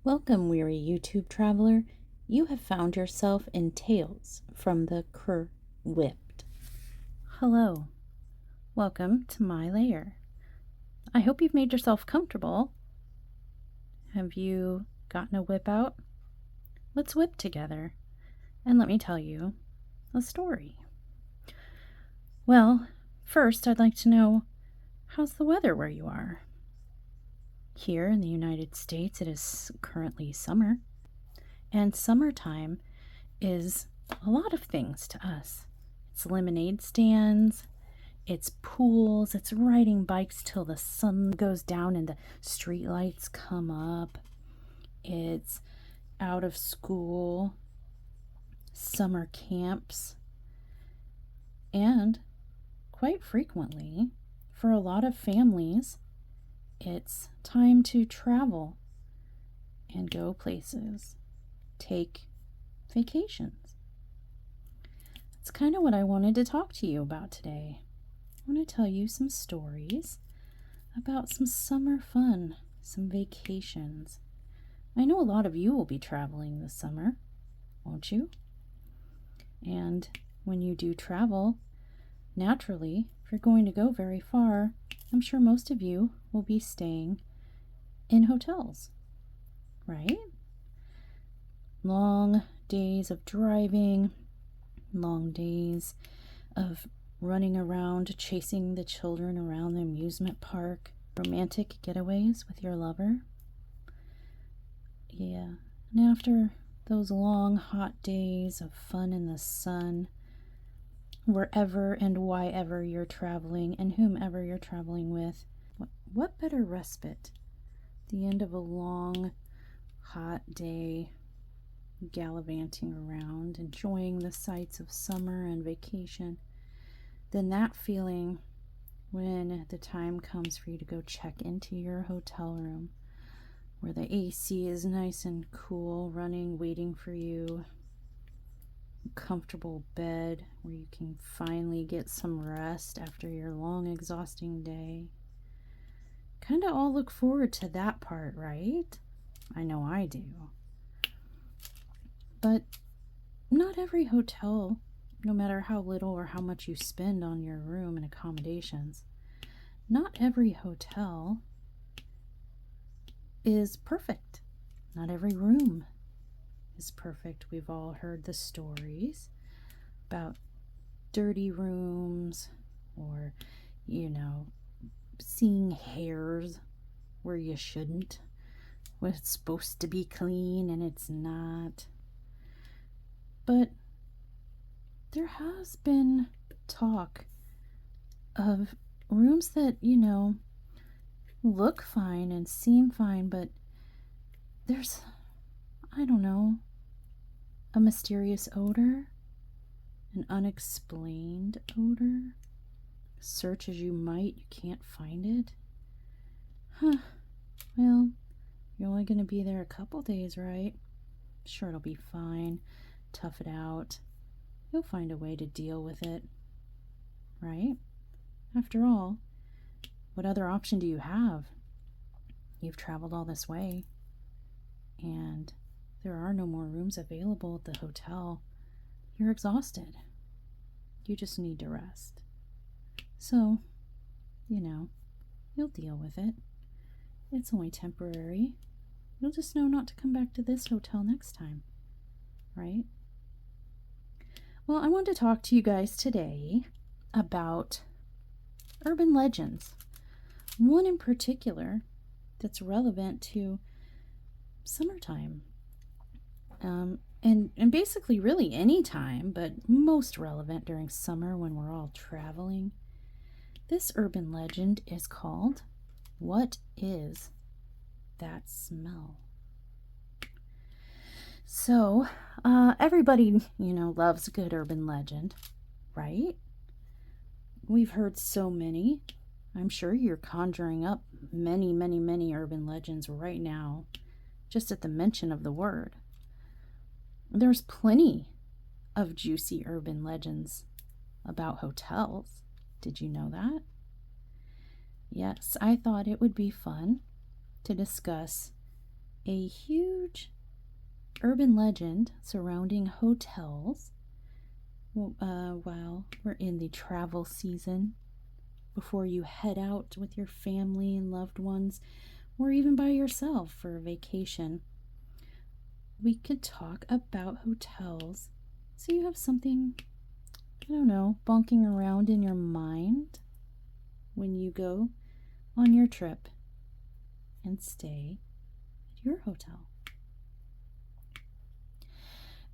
Welcome, weary YouTube traveler. You have found yourself in Tales from the Cr'wip't. Hello. Welcome to my lair. I hope you've made yourself comfortable. Have you gotten a whip out? Let's whip together, and let me tell you a story. Well, first I'd like to know, how's the weather where you are? Here in the United States, it is currently summer, and summertime is a lot of things to us. It's lemonade stands, it's pools, it's riding bikes till the sun goes down and the street lights come up. It's out of school, summer camps, and quite frequently, for a lot of families, it's time to travel and go places, take vacations. That's kind of what I wanted to talk to you about today. I want to tell you some stories about some summer fun, some vacations. I know a lot of you will be traveling this summer, won't you? And when you do travel, naturally, if you're going to go very far, I'm sure most of you will be staying in hotels, right? Long days of driving, long days of running around, chasing the children around the amusement park, romantic getaways with your lover. Yeah, and after those long, hot days of fun in the sun, wherever and why ever you're traveling and whomever you're traveling with, what better respite? The end of a long, hot day, gallivanting around, enjoying the sights of summer and vacation, than that feeling when the time comes for you to go check into your hotel room, where the AC is nice and cool, running, waiting for you. Comfortable bed where you can finally get some rest after your long, exhausting day. Kind of all look forward to that part, right? I know I do. But not every hotel, no matter how little or how much you spend on your room and accommodations, not every hotel is perfect. Not every room is perfect. We've all heard the stories about dirty rooms or, seeing hairs where you shouldn't, when it's supposed to be clean and it's not. But there has been talk of rooms that, look fine and seem fine, but there's, I don't know, a mysterious odor, an unexplained odor. Search as you might, you can't find it. Well, you're only going to be there a couple days, right? Sure, it'll be fine. Tough it out. You'll find a way to deal with it, right? After all, what other option do you have? You've traveled all this way, and there are no more rooms available at the hotel. You're exhausted. You just need to rest. So, you'll deal with it. It's only temporary. You'll just know not to come back to this hotel next time, right? Well, I want to talk to you guys today about urban legends. One in particular that's relevant to summertime. And basically really any time, but most relevant during summer when we're all traveling. This urban legend is called, What Is That Smell? So, everybody, loves a good urban legend, right? We've heard so many. I'm sure you're conjuring up many, many, many urban legends right now, just at the mention of the word. There's plenty of juicy urban legends about hotels. Did you know that? Yes, I thought it would be fun to discuss a huge urban legend surrounding hotels while we're in the travel season, before you head out with your family and loved ones, or even by yourself for a vacation. We could talk about hotels so you have something, I don't know, bonking around in your mind when you go on your trip and stay at your hotel.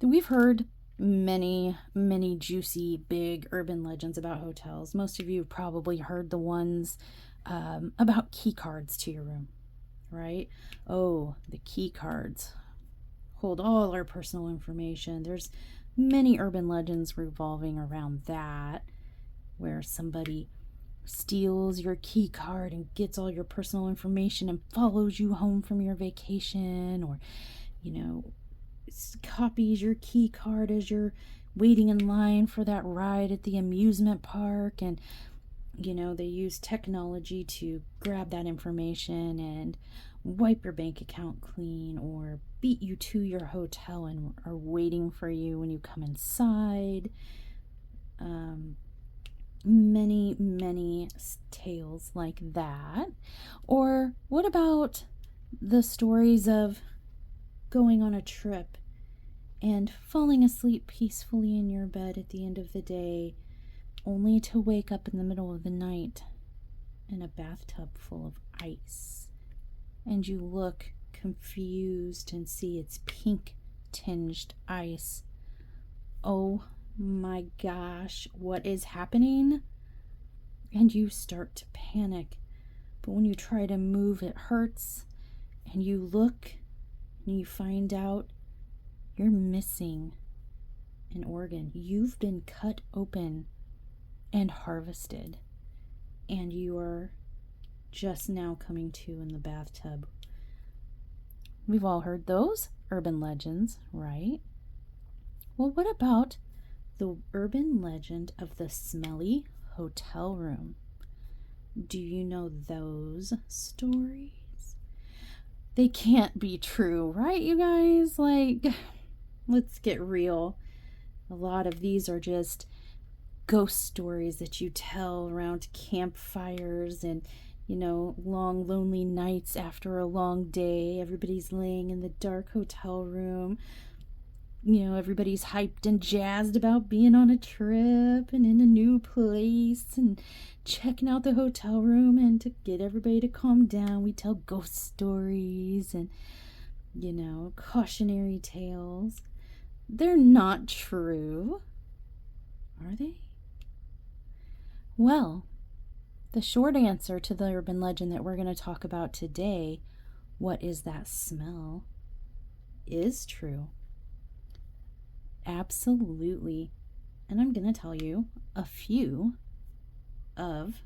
We've heard many juicy, big urban legends about hotels. Most of you have probably heard the ones about key cards to your room, right? Oh, the key cards hold all our personal information. There's many urban legends revolving around that, where somebody steals your key card and gets all your personal information and follows you home from your vacation, or, copies your key card as you're waiting in line for that ride at the amusement park, and they use technology to grab that information and wipe your bank account clean, or beat you to your hotel and are waiting for you when you come inside. Many tales like that. Or what about the stories of going on a trip and falling asleep peacefully in your bed at the end of the day, only to wake up in the middle of the night in a bathtub full of ice, and you look confused and see it's pink tinged ice. Oh my gosh, what is happening? And you start to panic, but when you try to move, it hurts, and you look and you find out you're missing an organ. You've been cut open and harvested, and you are just now coming to in the bathtub. We've all heard those urban legends, right? Well, what about the urban legend of the smelly hotel room? Do you know those stories? They can't be true, right, you guys? Let's get real. A lot of these are just ghost stories that you tell around campfires and, long, lonely nights after a long day. Everybody's laying in the dark hotel room. Everybody's hyped and jazzed about being on a trip and in a new place and checking out the hotel room. And to get everybody to calm down, we tell ghost stories and, cautionary tales. They're not true, are they? Well, the short answer to the urban legend that we're going to talk about today, what is that smell, is true. Absolutely. And I'm going to tell you a few of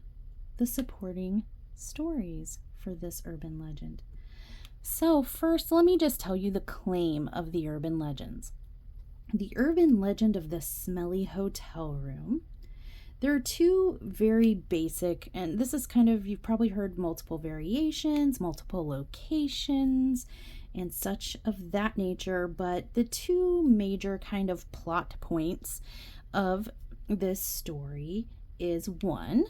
the supporting stories for this urban legend. So first, let me just tell you the claim of the urban legends. The urban legend of the smelly hotel room. There are two very basic, and this is you've probably heard multiple variations, multiple locations, and such of that nature, but the two major kind of plot points of this story is, one,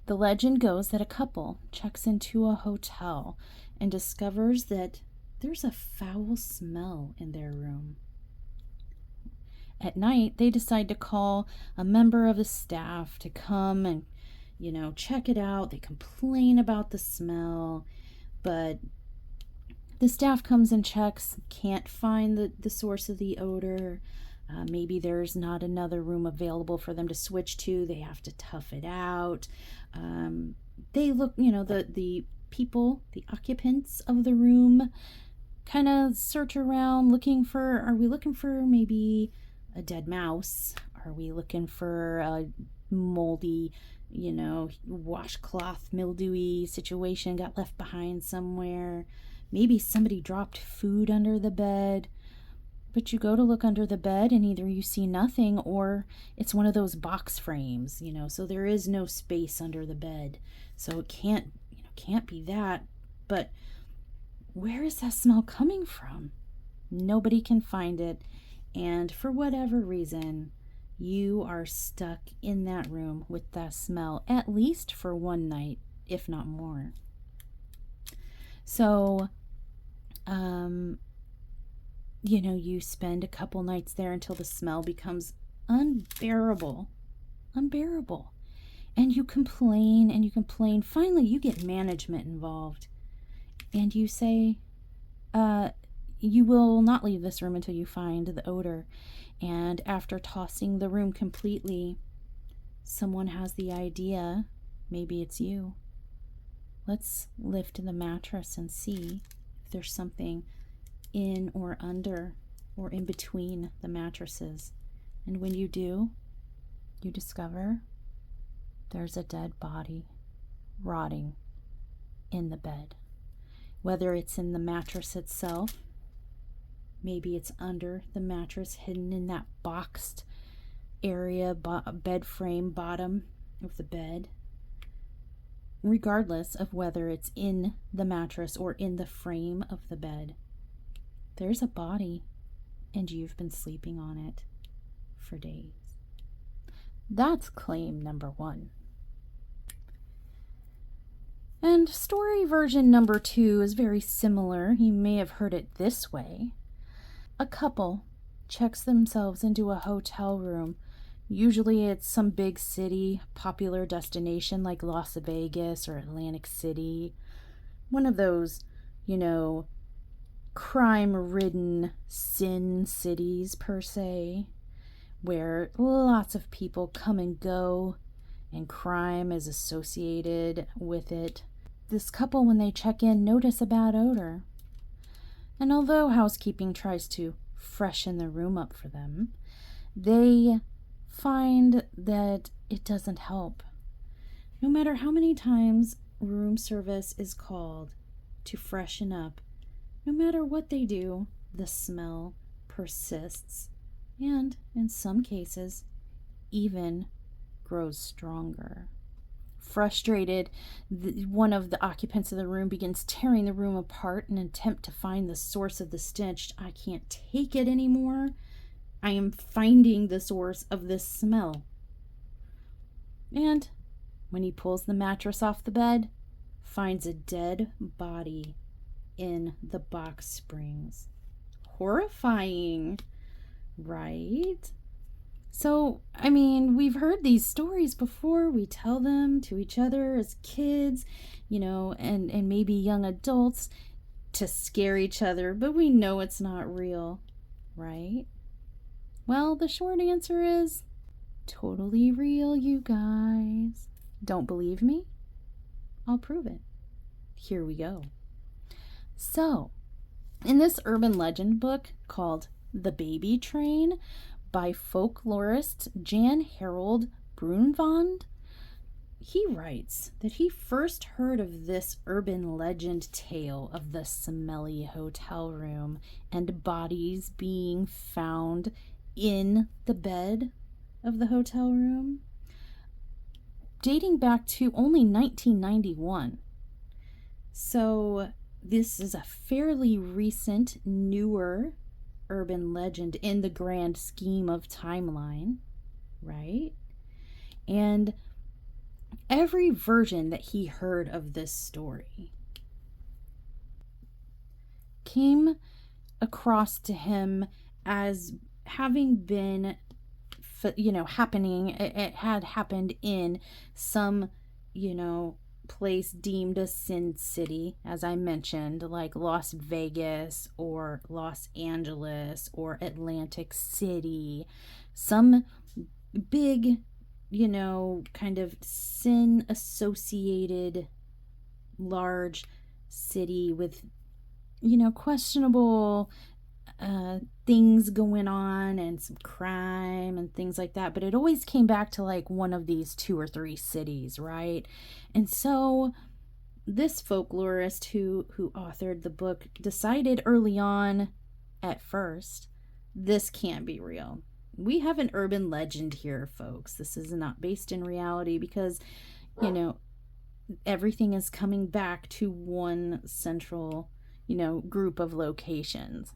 the legend goes that a couple checks into a hotel and discovers that there's a foul smell in their room. At night, they decide to call a member of the staff to come and, check it out. They complain about the smell, but the staff comes and checks, can't find the source of the odor. Maybe there's not another room available for them to switch to. They have to tough it out. They look, the people, the occupants of the room, kind of search around are we looking for maybe a dead mouse? Are we looking for a moldy, washcloth, mildewy situation got left behind somewhere? Maybe somebody dropped food under the bed. But you go to look under the bed and either you see nothing or it's one of those box frames, so there is no space under the bed. So it can't be that. But where is that smell coming from? Nobody can find it. And for whatever reason, you are stuck in that room with that smell, at least for one night, if not more. So, you spend a couple nights there until the smell becomes unbearable. And you complain and you complain. Finally, you get management involved. And you say, you will not leave this room until you find the odor. And after tossing the room completely, someone has the idea, maybe it's you. Let's lift the mattress and see if there's something in or under or in between the mattresses. And when you do, you discover there's a dead body rotting in the bed. Whether it's in the mattress itself, maybe it's under the mattress, hidden in that boxed area, bed frame bottom of the bed. Regardless of whether it's in the mattress or in the frame of the bed, there's a body, and you've been sleeping on it for days. That's claim number 1. And story version number 2 is very similar. You may have heard it this way. A couple checks themselves into a hotel room. Usually it's some big city, popular destination like Las Vegas or Atlantic City. One of those, crime-ridden sin cities per se, where lots of people come and go and crime is associated with it. This couple, when they check in, notice a bad odor. And although housekeeping tries to freshen the room up for them, they find that it doesn't help. No matter how many times room service is called to freshen up, no matter what they do, the smell persists and, in some cases, even grows stronger. Frustrated, one of the occupants of the room begins tearing the room apart in an attempt to find the source of the stench. I can't take it anymore. I am finding the source of this smell. And when he pulls the mattress off the bed, finds a dead body in the box springs. Horrifying, right? So, we've heard these stories before. We tell them to each other as kids, and maybe young adults to scare each other, but we know it's not real, right? Well, the short answer is totally real, you guys. Don't believe me? I'll prove it. Here we go. So, in this urban legend book called The Baby Train by folklorist Jan Harold Brunvand, he writes that he first heard of this urban legend tale of the smelly hotel room and bodies being found in the bed of the hotel room dating back to only 1991. So this is a fairly recent, newer urban legend in the grand scheme of timeline, right? And every version that he heard of this story came across to him as having been, happening. It had happened in some, place deemed a sin city, as I mentioned, like Las Vegas or Los Angeles or Atlantic City, some big, kind of sin associated large city with, questionable things going on and some crime and things like that. But it always came back to like one of these 2 or 3 cities, right? And so this folklorist who authored the book decided early on, at first, this can't be real. We have an urban legend here, folks. This is not based in reality because, everything is coming back to one central, group of locations.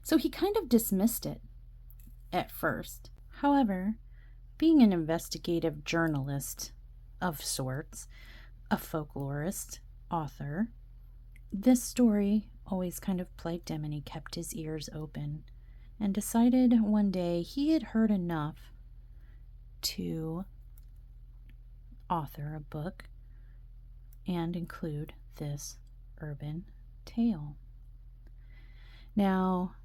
So he kind of dismissed it at first. However, being an investigative journalist of sorts, a folklorist, author, this story always kind of plagued him, and he kept his ears open and decided one day he had heard enough to author a book and include this urban tale. Now,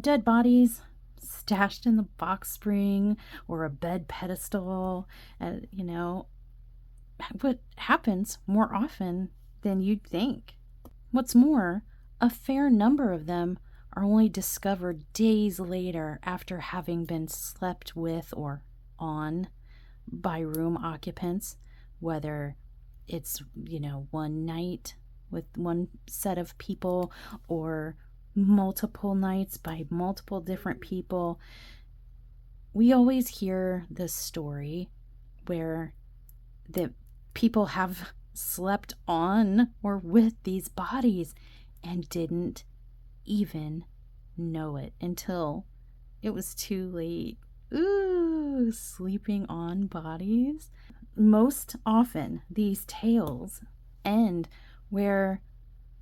dead bodies stashed in the box spring or a bed pedestal, what happens more often than you'd think. What's more, a fair number of them are only discovered days later after having been slept with or on by room occupants, whether it's, one night with one set of people or multiple nights by multiple different people. We always hear this story where the people have slept on or with these bodies and didn't even know it until it was too late. Ooh, sleeping on bodies. Most often, these tales end where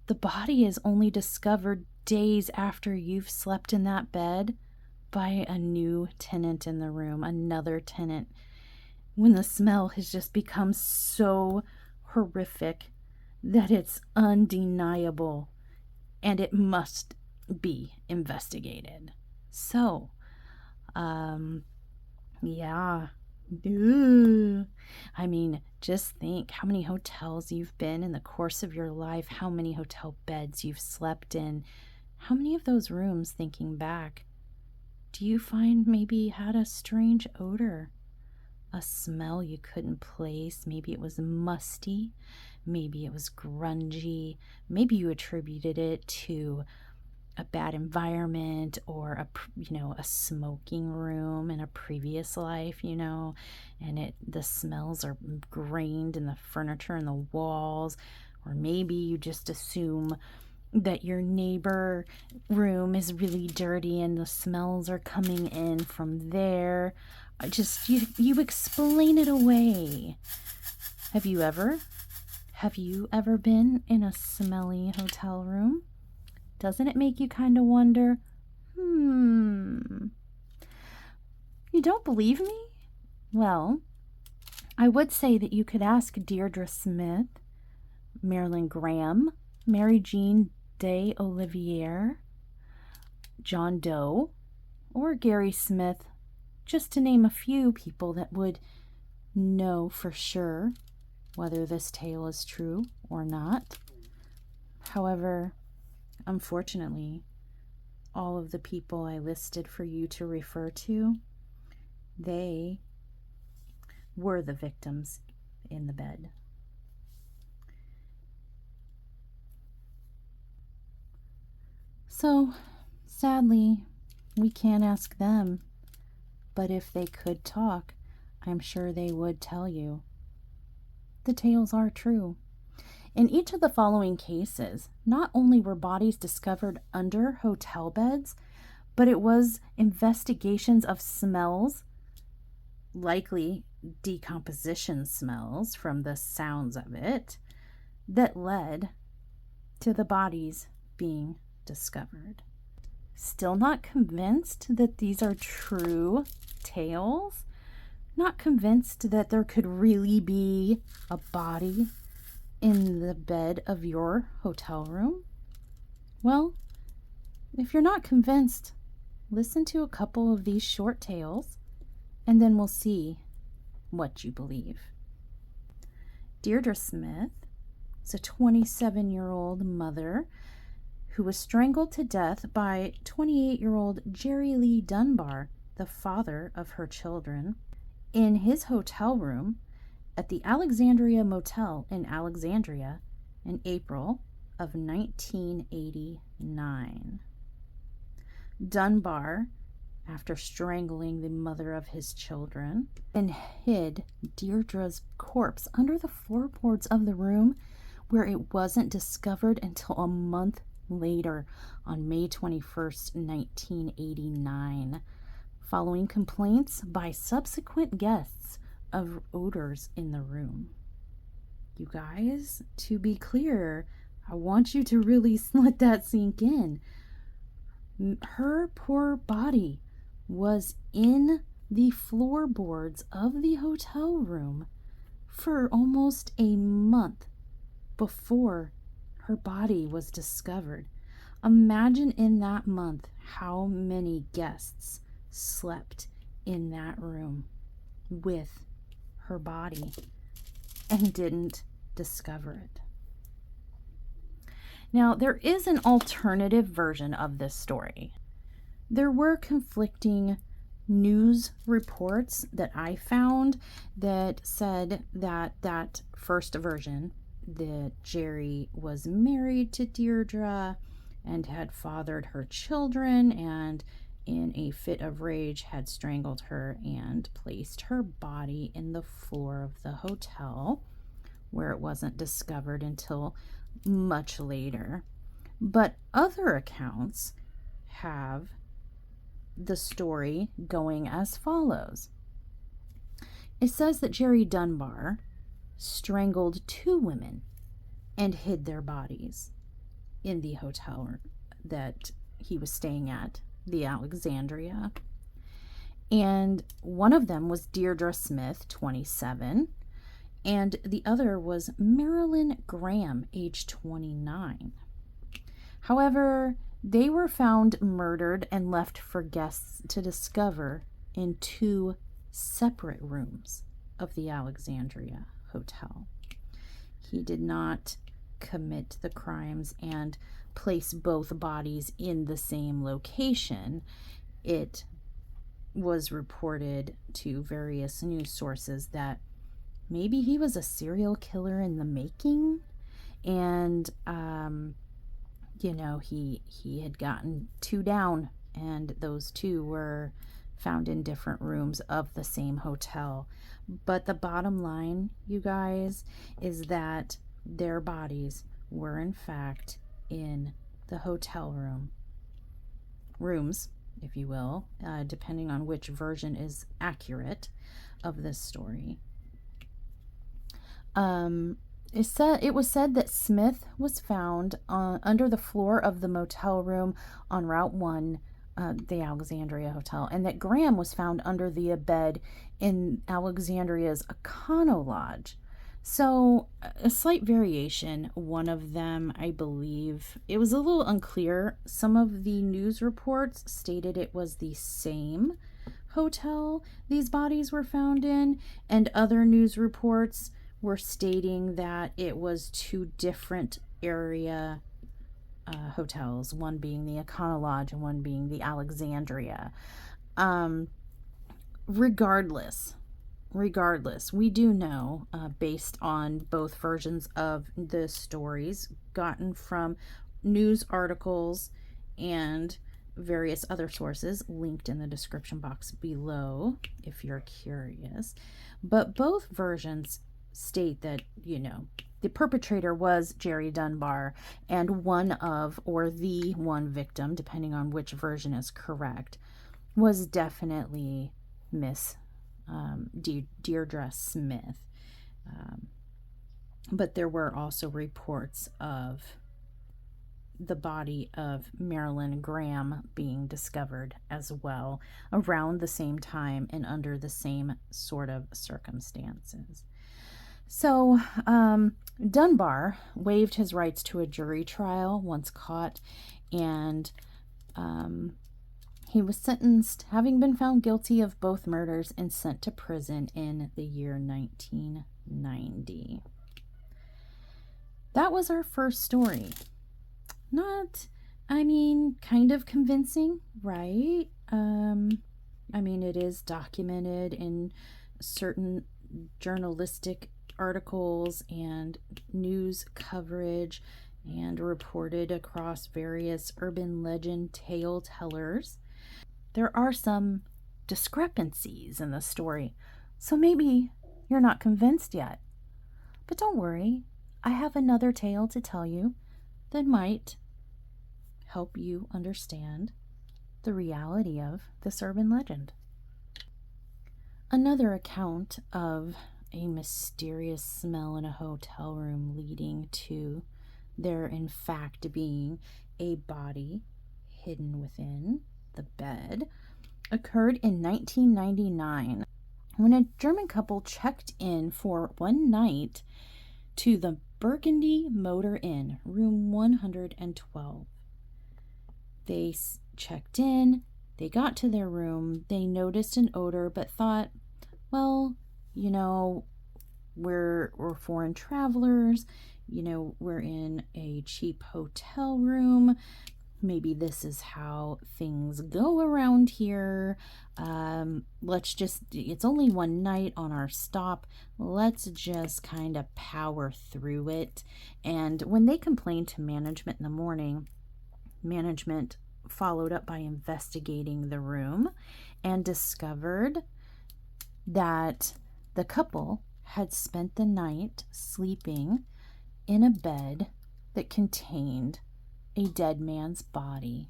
the body is only discovered days after you've slept in that bed by a new tenant in the room, another tenant, when the smell has just become so horrific that it's undeniable and it must be investigated. So, yeah. Ooh. I mean, just think how many hotels you've been in the course of your life, how many hotel beds you've slept in, how many of those rooms, thinking back, do you find maybe had a strange odor, a smell you couldn't place? Maybe it was musty, maybe it was grungy, maybe you attributed it to a bad environment or a smoking room in a previous life, and the smells are ingrained in the furniture and the walls. Or maybe you just assume that your neighbor room is really dirty and the smells are coming in from there. You explain it away. Have you ever been in a smelly hotel room? Doesn't it make you kind of wonder, you don't believe me? Well, I would say that you could ask Deirdre Smith, Marilyn Graham, Mary Jean de Olivier, John Doe, or Gary Smith, just to name a few people that would know for sure whether this tale is true or not. However, unfortunately, all of the people I listed for you to refer to, they were the victims in the bed. So, sadly, we can't ask them, but if they could talk, I'm sure they would tell you. The tales are true. In each of the following cases, not only were bodies discovered under hotel beds, but it was investigations of smells, likely decomposition smells from the sounds of it, that led to the bodies being discovered. Still not convinced that these are true tales? Not convinced that there could really be a body in the bed of your hotel room? Well, if you're not convinced, listen to a couple of these short tales, and then we'll see what you believe. Deirdre Smith is a 27-year-old mother who was strangled to death by 28-year-old Jerry Lee Dunbar, the father of her children, in his hotel room at the Alexandria Motel in Alexandria in April of 1989. Dunbar, after strangling the mother of his children, and hid Deirdre's corpse under the floorboards of the room where it wasn't discovered until a month later on May 21st, 1989, following complaints by subsequent guests of odors in the room. You guys, to be clear, I want you to really let that sink in. Her poor body was in the floorboards of the hotel room for almost a month before her body was discovered. Imagine in that month how many guests slept in that room with her body and didn't discover it. Now, there is an alternative version of this story. There were conflicting news reports that I found that said that that first version, that Jerry was married to Deirdre and had fathered her children, and in a fit of rage had strangled her and placed her body in the floor of the hotel, where it wasn't discovered until much later. But other accounts have the story going as follows. It says that Jerry Dunbar strangled 2 women and hid their bodies in the hotel that he was staying at, the Alexandria. And one of them was Deirdre Smith, 27, and the other was Marilyn Graham, age 29. However, they were found murdered and left for guests to discover in 2 separate rooms of the Alexandria Hotel. He did not commit the crimes and place both bodies in the same location. It was reported to various news sources that maybe he was a serial killer in the making, and he had gotten 2 down, and those 2 were found in different rooms of the same hotel. But the bottom line, you guys, is that their bodies were in fact in the hotel rooms, if you will, depending on which version is accurate of this story. It was said that Smith was found under the floor of the motel room on Route 1, the Alexandria Hotel, and that Graham was found under the bed in Alexandria's Econo Lodge. So, a slight variation. One of them, I believe, it was a little unclear. Some of the news reports stated it was the same hotel these bodies were found in, and other news reports were stating that it was 2 different area hotels, one being the Econo Lodge and one being the Alexandria. Regardless, we do know, based on both versions of the stories gotten from news articles and various other sources linked in the description box below if you're curious, but both versions state that, the perpetrator was Jerry Dunbar, and the one victim, depending on which version is correct, was definitely Miss Deirdre Smith. But there were also reports of the body of Marilyn Graham being discovered as well around the same time and under the same sort of circumstances. So, Dunbar waived his rights to a jury trial once caught, and he was sentenced, having been found guilty of both murders, and sent to prison in the year 1990. That was our first story. Kind of convincing, right? It is documented in certain journalistic articles and news coverage and reported across various urban legend tale tellers. There are some discrepancies in the story, so maybe you're not convinced yet. But don't worry, I have another tale to tell you that might help you understand the reality of this urban legend. Another account of a mysterious smell in a hotel room leading to there in fact being a body hidden within the bed occurred in 1999 when a German couple checked in for one night to the Burgundy Motor Inn, room 112. They checked in, they got to their room, they noticed an odor, but thought, well, you know, we're foreign travelers, you know, we're in a cheap hotel room. Maybe this is how things go around here. It's only one night on our stop. Let's just kind of power through it. And when they complained to management in the morning, management followed up by investigating the room and discovered that the couple had spent the night sleeping in a bed that contained a dead man's body.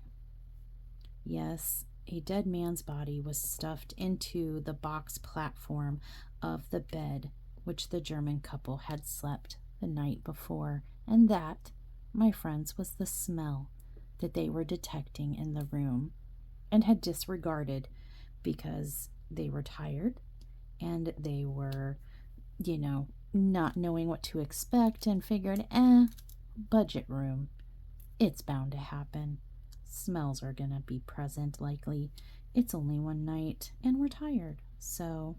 Yes, a dead man's body was stuffed into the box platform of the bed which the German couple had slept the night before. And that, my friends, was the smell that they were detecting in the room and had disregarded because they were tired and they were, not knowing what to expect and figured, budget room. It's bound to happen. Smells are gonna be present likely. It's only one night and we're tired, so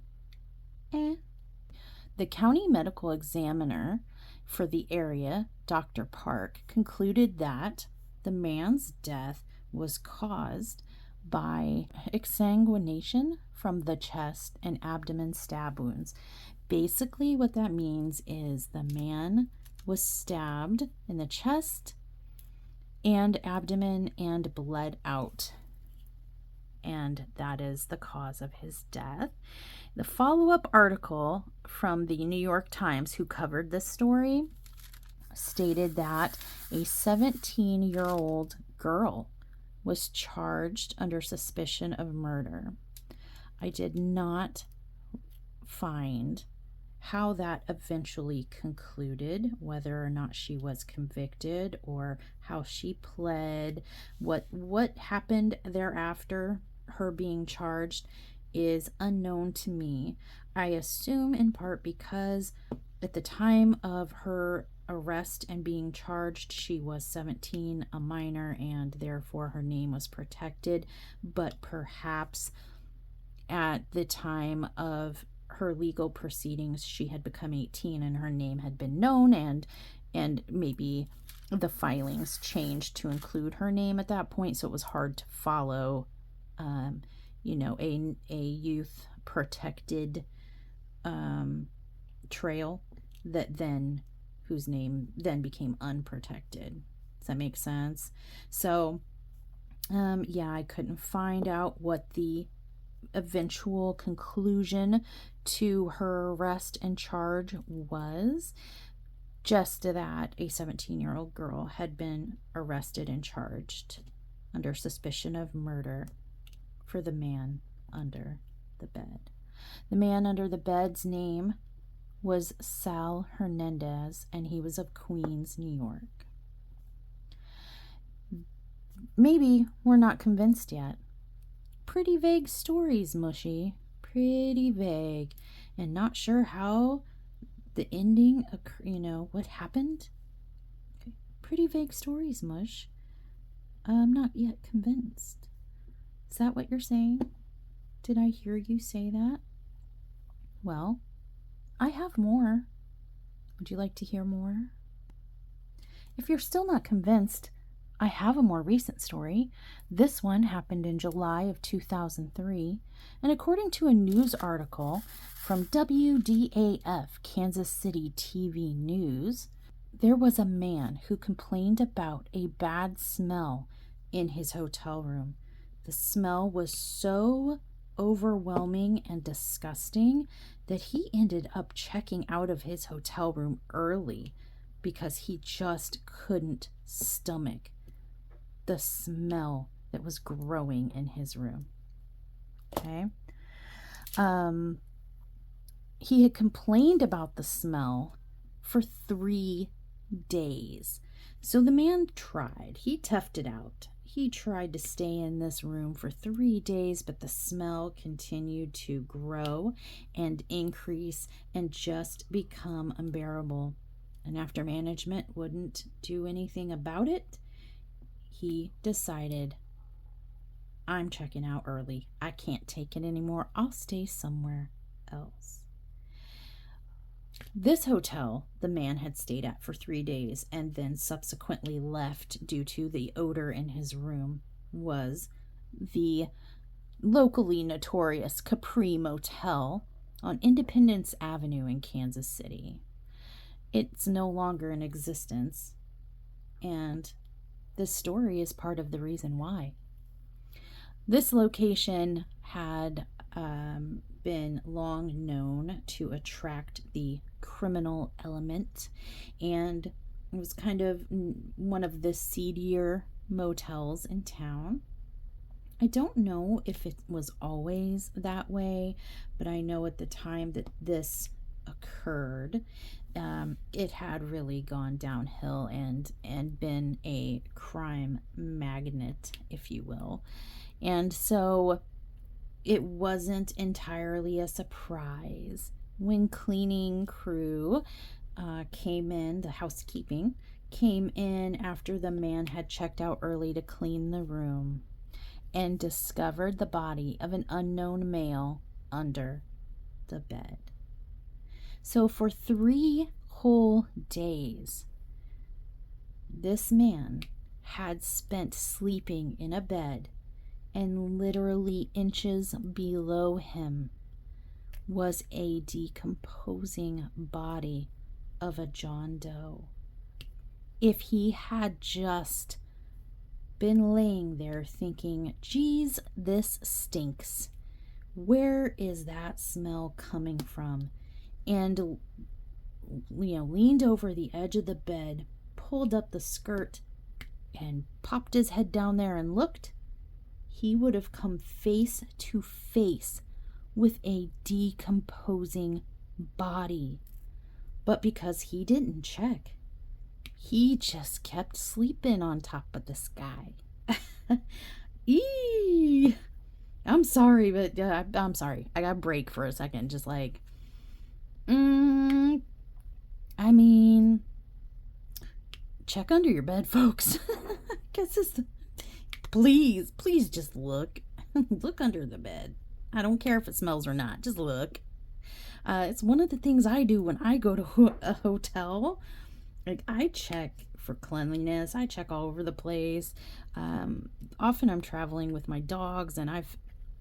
The county medical examiner for the area, Dr. Park, concluded that the man's death was caused by exsanguination from the chest and abdomen stab wounds. Basically, what that means is the man was stabbed in the chest and abdomen and bled out. And that is the cause of his death. The follow-up article from the New York Times, who covered this story, stated that a 17-year-old girl was charged under suspicion of murder. I did not find how that eventually concluded, whether or not she was convicted or how she pled, what happened thereafter, her being charged, is unknown to me. I assume in part because at the time of her arrest and being charged, she was 17, a minor, and therefore her name was protected. But perhaps at the time of her legal proceedings, she had become 18 and her name had been known, and maybe the filings changed to include her name at that point, so it was hard to follow a youth protected trail whose name then became unprotected. Does that make sense? So I couldn't find out what the eventual conclusion to her arrest and charge was, just that a 17-year-old girl had been arrested and charged under suspicion of murder for the man under the bed. The man under the bed's name was Sal Hernandez, and he was of Queens, New York. Maybe we're not convinced yet. Pretty vague stories, Mushy. Pretty vague. And not sure how the ending, what happened. Okay. Pretty vague stories, Mush. I'm not yet convinced. Is that what you're saying? Did I hear you say that? Well, I have more. Would you like to hear more? If you're still not convinced, I have a more recent story. This one happened in July of 2003, and according to a news article from WDAF, Kansas City TV News, there was a man who complained about a bad smell in his hotel room. The smell was so overwhelming and disgusting that he ended up checking out of his hotel room early because he just couldn't stomach the smell that was growing in his room. Okay. He had complained about the smell for 3 days. So the man tried. He toughed it out. He tried to stay in this room for 3 days, but the smell continued to grow and increase and just become unbearable. And after management wouldn't do anything about it, he decided, I'm checking out early. I can't take it anymore. I'll stay somewhere else. This hotel the man had stayed at for 3 days and then subsequently left due to the odor in his room was the locally notorious Capri Motel on Independence Avenue in Kansas City. It's no longer in existence, and this story is part of the reason why. This location had been long known to attract the criminal element, and it was kind of one of the seedier motels in town. I don't know if it was always that way, but I know at the time that this occurred, it had really gone downhill and been a crime magnet, if you will. And so it wasn't entirely a surprise when cleaning crew came in, the housekeeping came in after the man had checked out early to clean the room and discovered the body of an unknown male under the bed. So for 3 whole days, this man had spent sleeping in a bed, and literally inches below him was a decomposing body of a John Doe. If he had just been laying there thinking, geez, this stinks, where is that smell coming from? And, leaned over the edge of the bed, pulled up the skirt, and popped his head down there and looked, he would have come face to face with a decomposing body. But because he didn't check, he just kept sleeping on top of this guy. Eee! I'm sorry, but I'm sorry. I got to break for a second. Just like, I mean, check under your bed, folks. Guess it's, please just look. Look under the bed. I don't care if it smells or not. Just look. It's one of the things I do when I go to a hotel. Like, I check for cleanliness. I check all over the place. Often I'm traveling with my dogs, and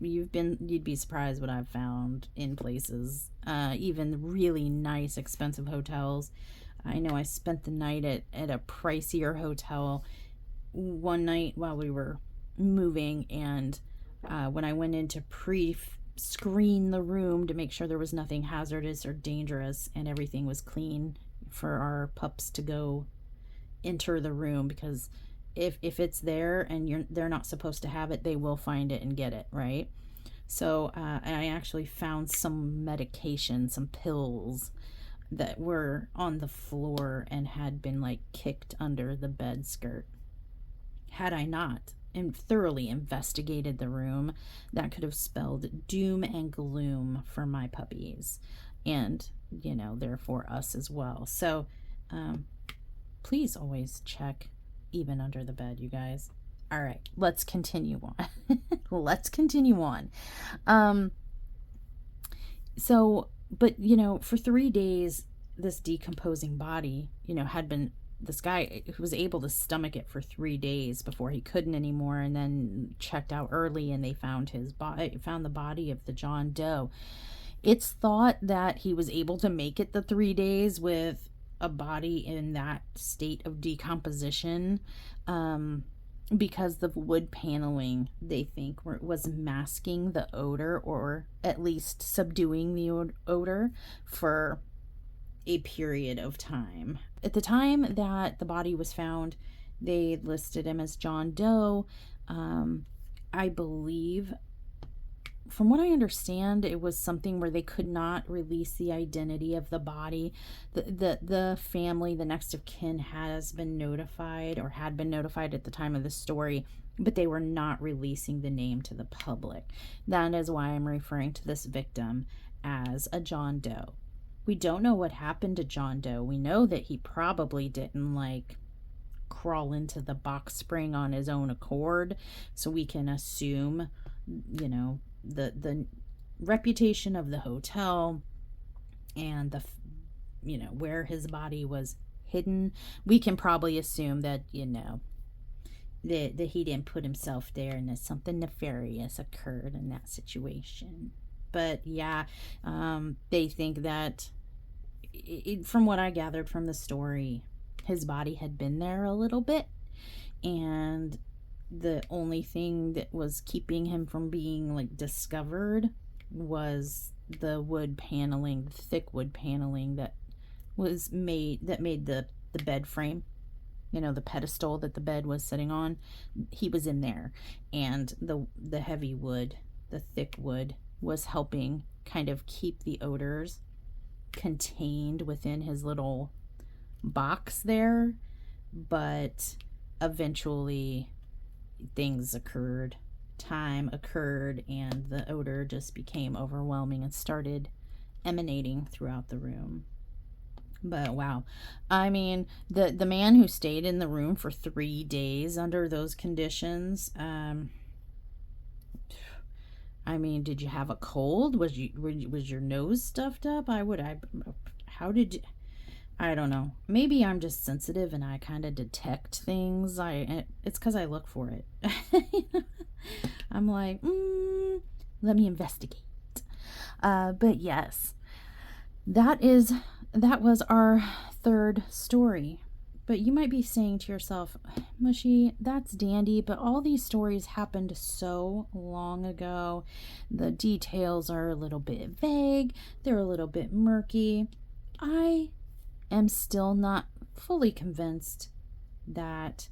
you'd be surprised what I've found in places, even really nice, expensive hotels. I know I spent the night at a pricier hotel one night while we were moving, and when I went in to screen the room to make sure there was nothing hazardous or dangerous and everything was clean for our pups to go enter the room, because if it's there and they're not supposed to have it, they will find it and get it, right? So I actually found some medication, some pills that were on the floor and had been like kicked under the bed skirt. Had I not thoroughly investigated the room, that could have spelled doom and gloom for my puppies and, therefore us as well. So please always check even under the bed, you guys. All right, let's continue on. For 3 days, this decomposing body, had been, this guy who was able to stomach it for 3 days before he couldn't anymore, and then checked out early, and they found the body of the John Doe. It's thought that he was able to make it the 3 days with a body in that state of decomposition, because the wood paneling, they think, was masking the odor, or at least subduing the odor for a period of time. At the time that the body was found, they listed him as John Doe. I believe, from what I understand, it was something where they could not release the identity of the body. The family, the next of kin, has been notified, or had been notified at the time of the story, but they were not releasing the name to the public. That is why I'm referring to this victim as a John Doe. We don't know what happened to John Doe. We know that he probably didn't like crawl into the box spring on his own accord, so we can assume, you know, the reputation of the hotel and the, you know, where his body was hidden, we can probably assume that, you know, that he didn't put himself there and that something nefarious occurred in that situation. But yeah, they think that, from what I gathered from the story, his body had been there a little bit, and the only thing that was keeping him from being like discovered was the wood paneling, thick wood paneling that made the bed frame, you know, the pedestal that the bed was sitting on. He was in there, and the heavy wood, the thick wood, was helping kind of keep the odors contained within his little box there. But eventually things occurred, time occurred, and the odor just became overwhelming and started emanating throughout the room. But wow, I mean, the man who stayed in the room for 3 days under those conditions, I mean, did you have a cold? Was your nose stuffed up? How did you, I don't know. Maybe I'm just sensitive and I kind of detect things. It's because I look for it. I'm like, let me investigate. But yes, that was our third story. But you might be saying to yourself, Mushy, that's dandy, but all these stories happened so long ago. The details are a little bit vague. They're a little bit murky. I am still not fully convinced that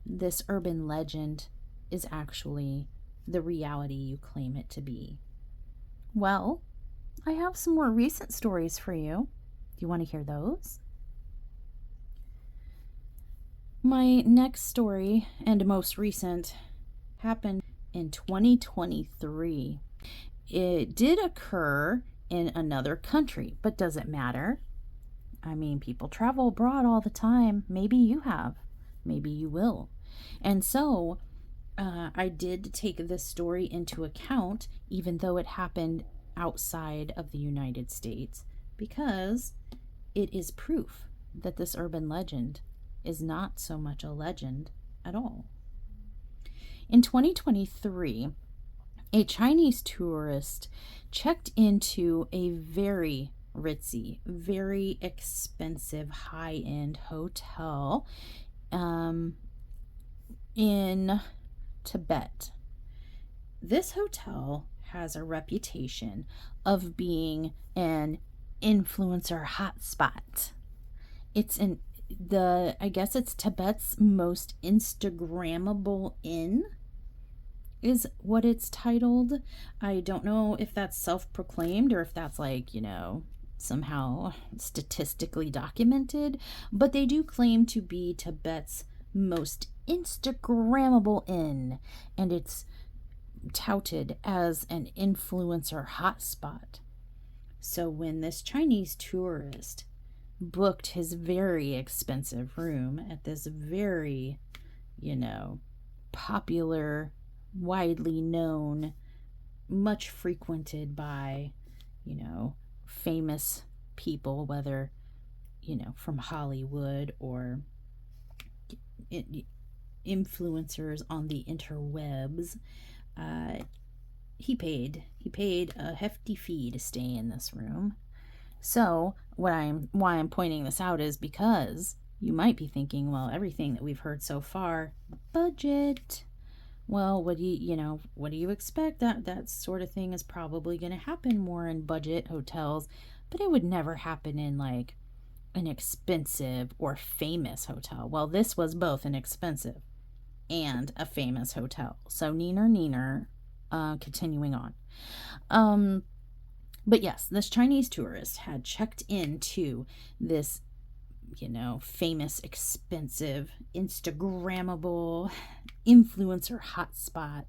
this urban legend is actually the reality you claim it to be. Well, I have some more recent stories for you. Do you want to hear those? My next story, and most recent, happened in 2023. It did occur in another country, but does it matter? I mean, people travel abroad all the time. Maybe you have. Maybe you will. And so I did take this story into account, even though it happened outside of the United States, because it is proof that this urban legend is not so much a legend at all. In 2023, a Chinese tourist checked into a very ritzy, very expensive, high-end hotel in Tibet. This hotel has a reputation of being an influencer hotspot. I guess it's Tibet's most Instagrammable inn, is what it's titled. I don't know if that's self-proclaimed or if that's like, you know, somehow statistically documented, but they do claim to be Tibet's most Instagrammable inn, and it's touted as an influencer hotspot. So when this Chinese tourist booked his very expensive room at this very, you know, popular, widely known, much frequented by, you know, famous people, whether, you know, from Hollywood or influencers on the interwebs, he paid a hefty fee to stay in this room. So why I'm pointing this out is because you might be thinking, well, everything that we've heard so far, budget. Well, what do you expect? That sort of thing is probably going to happen more in budget hotels, but it would never happen in like an expensive or famous hotel. Well, this was both an expensive and a famous hotel. So neener, continuing on. But yes, this Chinese tourist had checked into this, famous, expensive, Instagrammable influencer hotspot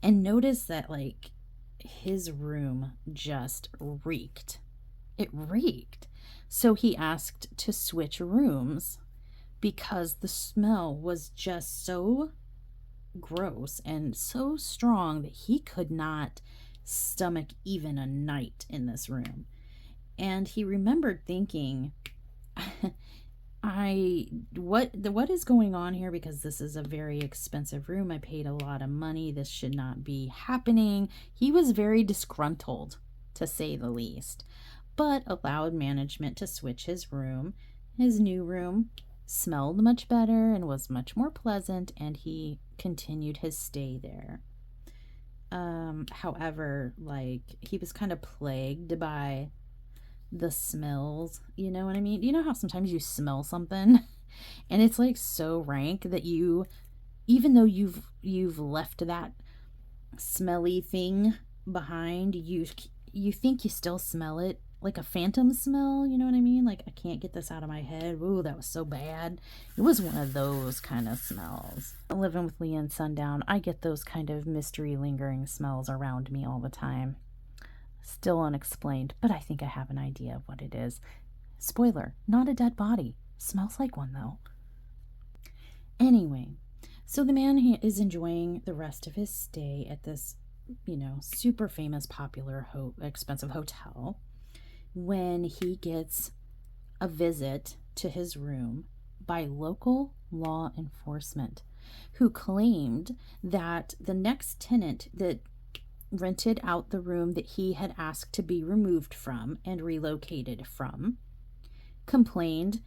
and noticed that, like, his room just reeked. It reeked. So he asked to switch rooms because the smell was just so gross and so strong that he could not stomach even a night in this room. And he remembered thinking, what is going on here? Because this is a very expensive room. I paid a lot of money. This should not be happening. He was very disgruntled, to say the least, but allowed management to switch his room. His new room smelled much better and was much more pleasant, and he continued his stay there. However, like, he was kind of plagued by the smells, you know what I mean? You know how sometimes you smell something and it's like so rank that even though you've left that smelly thing behind, you think you still smell it, like a phantom smell, you know what I mean? Like, I can't get this out of my head. Ooh, that was so bad. It was one of those kind of smells. Living with Leah and Sundown, I get those kind of mystery lingering smells around me all the time. Still unexplained, but I think I have an idea of what it is. Spoiler, not a dead body. Smells like one, though. Anyway, so the man is enjoying the rest of his stay at this, super famous, popular, expensive hotel when he gets a visit to his room by local law enforcement, who claimed that the next tenant that rented out the room that he had asked to be removed from and relocated from complained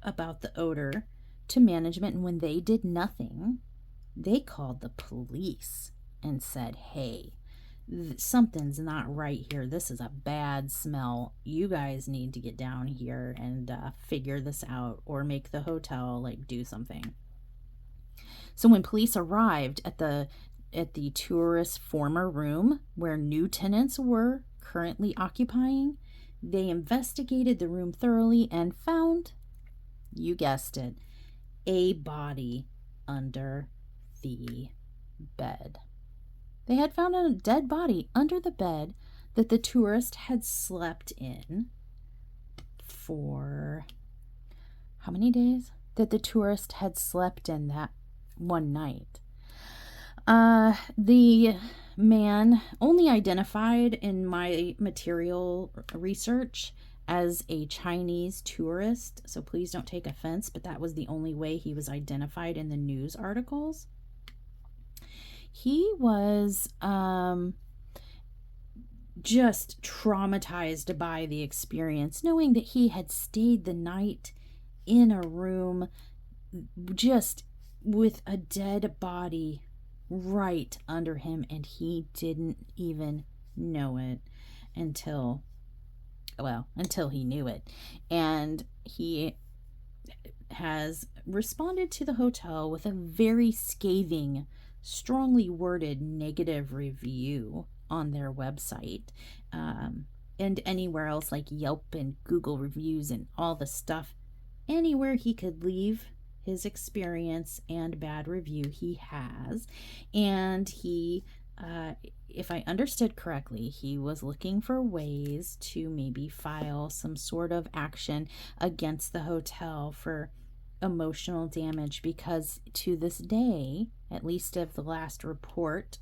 about the odor to management, and when they did nothing, they called the police and said, hey, something's not right here. This is a bad smell. You guys need to get down here and figure this out, or make the hotel do something. So when police arrived at the tourist's former room where new tenants were currently occupying, they investigated the room thoroughly and found, you guessed it, a body under the bed. They had found a dead body under the bed that the tourist had slept in for how many days? That the tourist had slept in that one night. The man, only identified in my material research as a Chinese tourist, so please don't take offense, but that was the only way he was identified in the news articles. He was just traumatized by the experience, knowing that he had stayed the night in a room just with a dead body right under him, and he didn't even know it until he knew it. And he has responded to the hotel with a very scathing, strongly worded negative review on their website, and anywhere else like Yelp and Google reviews and all the stuff. Anywhere he could leave his experience and bad review, he has. And he, if I understood correctly, he was looking for ways to maybe file some sort of action against the hotel for emotional damage, because to this day, at least of the last report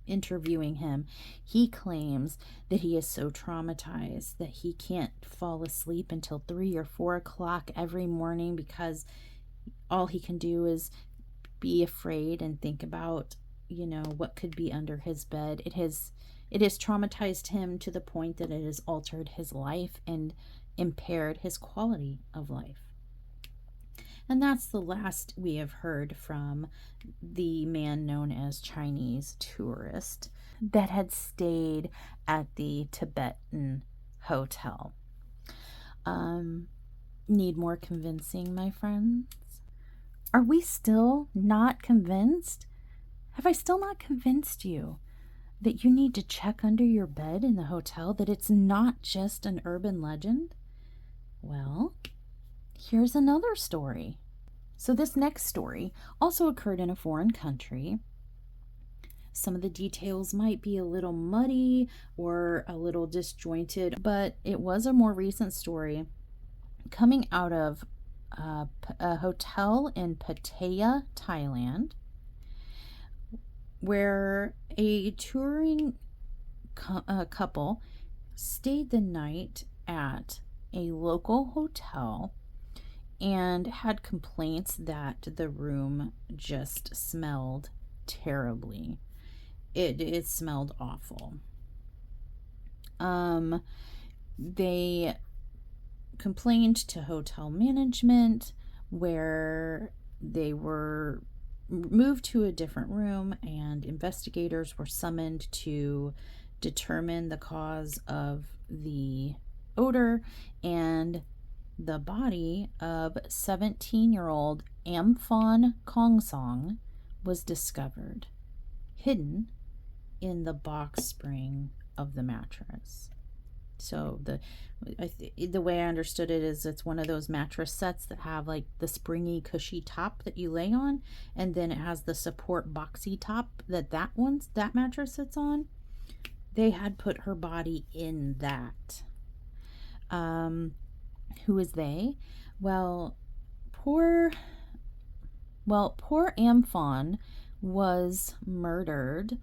interviewing him, he claims that he is so traumatized that he can't fall asleep until 3 or 4 o'clock every morning, because all he can do is be afraid and think about, what could be under his bed. It has traumatized him to the point that it has altered his life and impaired his quality of life. And that's the last we have heard from the man known as Chinese tourist that had stayed at the Tibetan hotel. Need more convincing, my friends? Are we still not convinced? Have I still not convinced you that you need to check under your bed in the hotel, that it's not just an urban legend? Well, here's another story. So this next story also occurred in a foreign country. Some of the details might be a little muddy or a little disjointed, but it was a more recent story coming out of a hotel in Pattaya, Thailand, where a touring couple stayed the night at a local hotel and had complaints that the room just smelled terribly. It smelled awful. They complained to hotel management, where they were moved to a different room, and investigators were summoned to determine the cause of the odor, and the body of 17-year-old Amphan Kongsong was discovered, hidden in the box spring of the mattress. So the way I understood it is it's one of those mattress sets that have like the springy, cushy top that you lay on, and then it has the support boxy top that mattress sits on. They had put her body in that. Who is they? Well, poor Amphan was murdered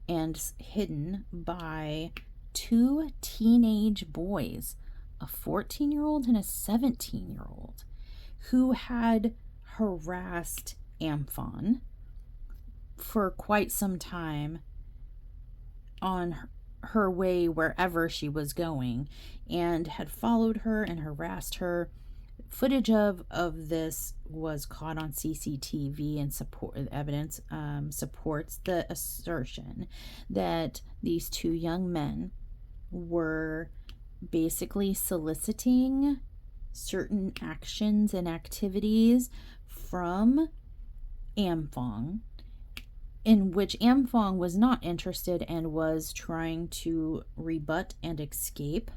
and hidden by two teenage boys, a 14-year-old and a 17-year-old, who had harassed Amphan for quite some time on her way wherever she was going, and had followed her and harassed her. Footage of this was caught on CCTV, and evidence supports the assertion that these two young men were basically soliciting certain actions and activities from Amphan, in which Amphan was not interested and was trying to rebut and escape.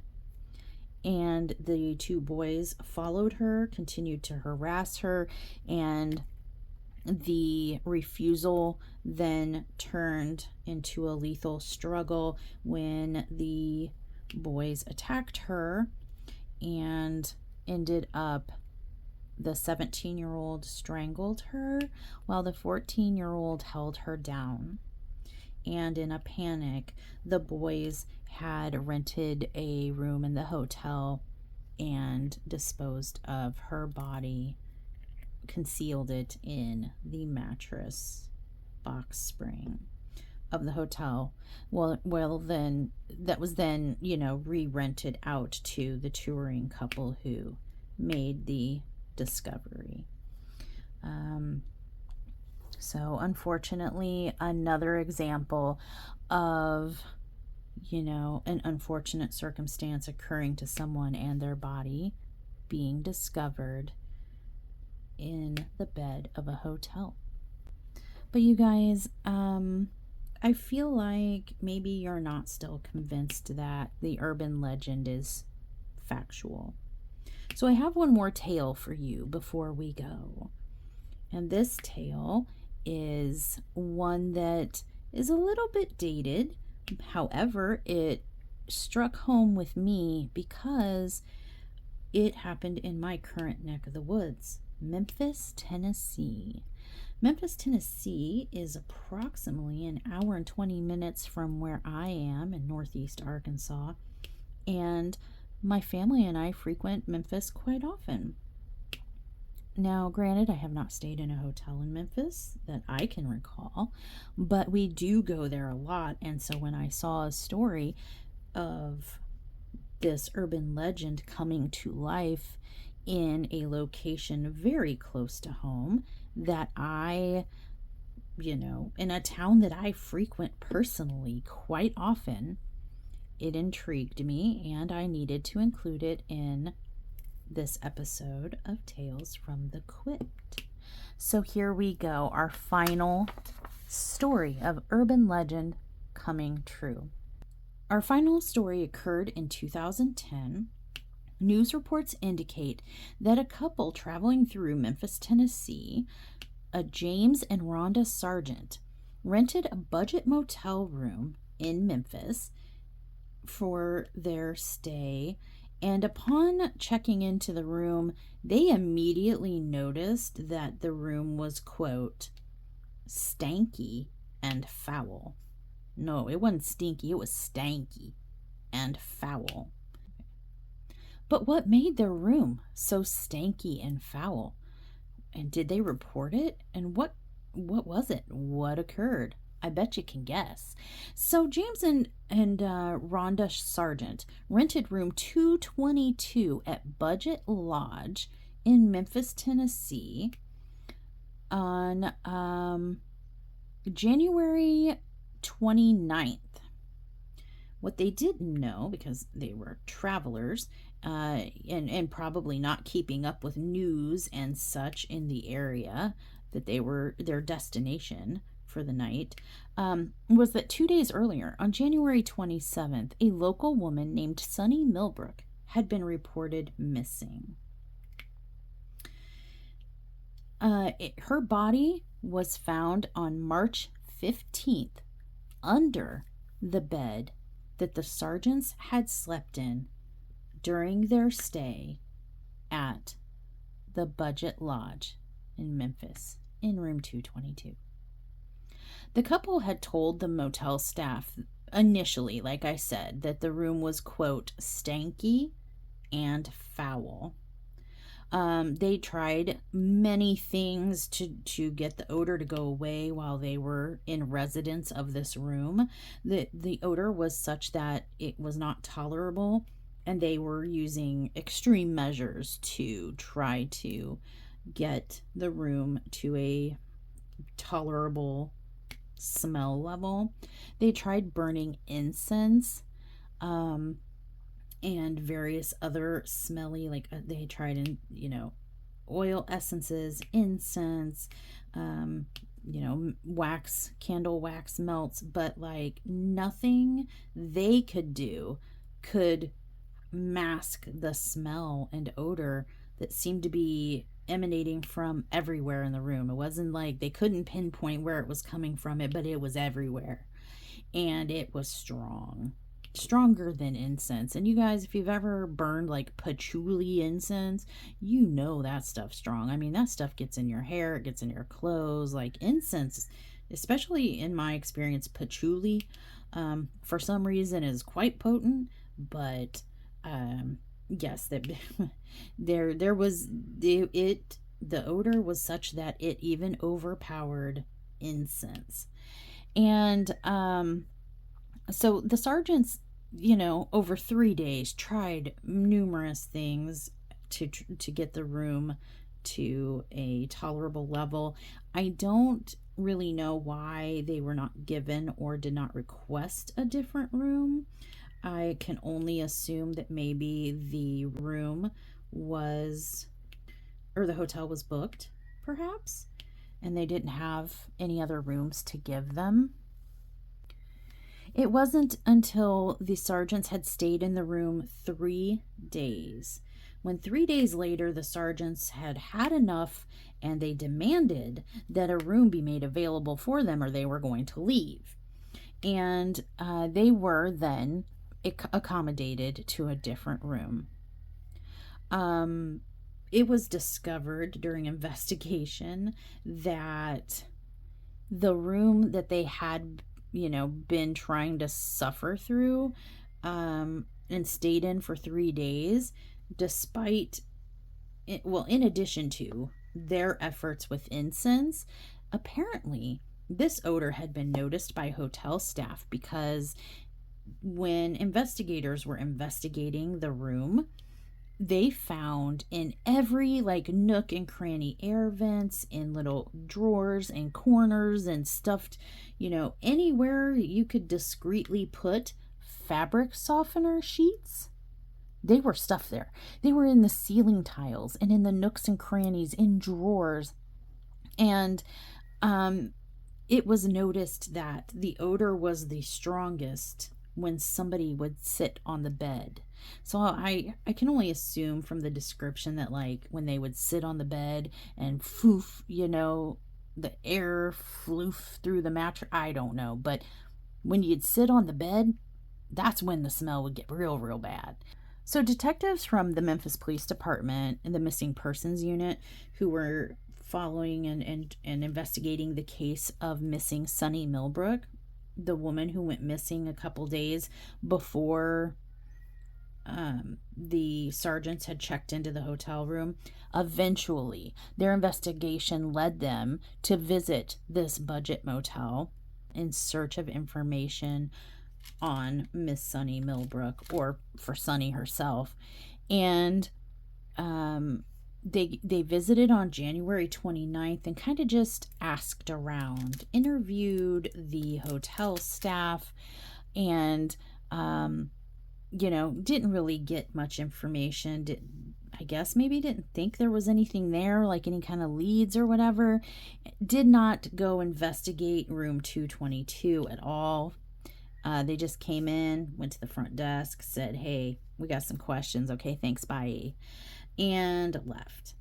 And the two boys followed her, continued to harass her, and the refusal then turned into a lethal struggle when the boys attacked her, and ended up, the 17-year-old strangled her while the 14-year-old held her down. And in a panic, the boys had rented a room in the hotel and disposed of her body, concealed it in the mattress box spring of the hotel. Well, then that was then, re-rented out to the touring couple who made the discovery. So unfortunately, another example of, an unfortunate circumstance occurring to someone and their body being discovered in the bed of a hotel. But you guys, I feel like maybe you're not still convinced that the urban legend is factual. So I have one more tale for you before we go. And this tale is one that is a little bit dated. However, it struck home with me because it happened in my current neck of the woods, Memphis, Tennessee. Memphis, Tennessee is approximately an hour and 20 minutes from where I am in Northeast Arkansas, and my family and I frequent Memphis quite often. Now, granted, I have not stayed in a hotel in Memphis that I can recall, but we do go there a lot. And so when I saw a story of this urban legend coming to life in a location very close to home that I, in a town that I frequent personally quite often, it intrigued me, and I needed to include it in this episode of Tales from the Cr'wip't. So here we go, our final story of urban legend coming true. Our final story occurred in 2010. News reports indicate that a couple traveling through Memphis, Tennessee, a James and Rhonda Sargent, rented a budget motel room in Memphis for their stay, and upon checking into the room, they immediately noticed that the room was, quote, stanky and foul. No, it wasn't stinky, it was stanky and foul. But what made their room so stanky and foul? And did they report it? And what was it? What occurred? I bet you can guess. So James and Rhonda Sargent rented room 222 at Budget Lodge in Memphis, Tennessee on January 29th. What they didn't know, because they were travelers and probably not keeping up with news and such in the area that they were their destination for the night, was that 2 days earlier, on January 27th, a local woman named Sunny Millbrook had been reported missing. Her body was found on March 15th under the bed that the Sargents had slept in during their stay at the Budget Lodge in Memphis in room 222. The couple had told the motel staff initially, like I said, that the room was, quote, stanky and foul. They tried many things to get the odor to go away while they were in residence of this room. The odor was such that it was not tolerable, and they were using extreme measures to try to get the room to a tolerable smell level. They tried burning incense and various other smelly, like they tried oil essences, incense, candle wax melts, but like nothing they could do could mask the smell and odor that seemed to be emanating from everywhere in the room. It wasn't like they couldn't pinpoint where it was coming from, but it was everywhere, and it was stronger than incense. And you guys, if you've ever burned like patchouli incense, you know that stuff's strong. I mean, that stuff gets in your hair, it gets in your clothes. Like incense, especially in my experience, patchouli for some reason is quite potent, but yes, that there was the odor was such that it even overpowered incense. And so the Sargents, over 3 days tried numerous things to get the room to a tolerable level. I don't really know why they were not given or did not request a different room. I can only assume that maybe the room was, or the hotel was booked, perhaps, and they didn't have any other rooms to give them. It wasn't until the Sargents had stayed in the room 3 days, when 3 days later the Sargents had had enough and they demanded that a room be made available for them or they were going to leave. And they were then accommodated to a different room. It was discovered during investigation that the room that they had been trying to suffer through and stayed in for 3 days, despite in addition to their efforts with incense, apparently this odor had been noticed by hotel staff, because when investigators were investigating the room, they found in every nook and cranny, air vents, in little drawers and corners and stuffed, anywhere you could discreetly put fabric softener sheets, They were stuffed there. They were in the ceiling tiles and in the nooks and crannies, in drawers. And it was noticed that the odor was the strongest when somebody would sit on the bed. So I can only assume from the description that, like, when they would sit on the bed and foof, the air floof through the mattress. I don't know. But when you'd sit on the bed, that's when the smell would get real, real bad. So detectives from the Memphis Police Department and the Missing Persons Unit, who were following and investigating the case of missing Sunny Millbrook, the woman who went missing a couple days before the sergeants had checked into the hotel room, eventually their investigation led them to visit this budget motel in search of information on Miss Sunny Millbrook, or for Sunny herself. And they visited on January 29th and kind of just asked around, interviewed the hotel staff, and didn't really get much information. I guess maybe didn't think there was anything there, like any kind of leads or whatever. Did not go investigate room 222 at all. They just came in, went to the front desk, said, "Hey, we got some questions. Okay, thanks, bye," and left.